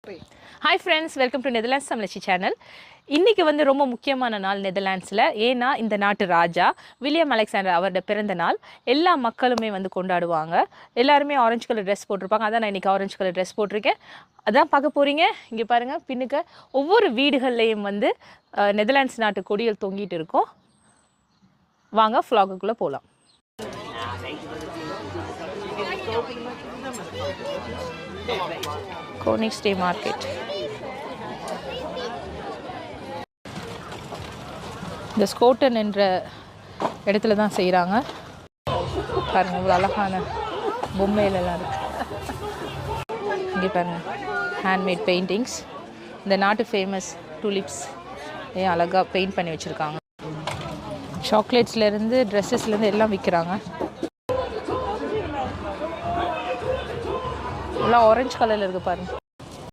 Hi friends, welcome to Netherlands Thamizhachi channel. இன்றைக்கி வந்து ரொம்ப முக்கியமான நாள் நெதர்லாண்ட்ஸில். ஏன்னா இந்த நாட்டு ராஜா வில்லியம் அலெக்சாண்டர் அவரோட பிறந்த நாள் எல்லா மக்களுமே வந்து கொண்டாடுவாங்க. எல்லாருமே ஆரஞ்சு கலர் ட்ரெஸ் போட்டிருப்பாங்க. அதான் நான் இன்றைக்கி ஆரஞ்சு கலர் ட்ரெஸ் போட்டிருக்கேன். அதான் பார்க்க போகிறீங்க. இங்கே பாருங்கள், பின்னுக்கு ஒவ்வொரு வீடுகள்லேயும் வந்து நெதர்லாண்ட்ஸ் நாட்டு கொடிகள் தொங்கிட்டு இருக்கும். வாங்க ஃப்ளாகுக்குள்ளே போகலாம். கோனிக்ஸ்டே மார்க்கெட். இந்த ஸ்கோட்டன் என்ற இடத்துல தான் செய்கிறாங்க. பாருங்கள், இவ்வளோ அழகான பொம்மையிலலாம் இருக்கு. இங்கே பாருங்கள், ஹேண்ட்மேட் பெயிண்டிங்ஸ். இந்த நாட்டு ஃபேமஸ் டூலிப்ஸ் ஏன் அழகாக பெயிண்ட் பண்ணி வச்சுருக்காங்க. சாக்லேட்ஸ்லேருந்து ட்ரெஸ்ஸஸ்லேருந்து எல்லாம் விற்கிறாங்க. எல்லாம் ஆரஞ்சு கலரில் இருக்குது பாருங்கள்.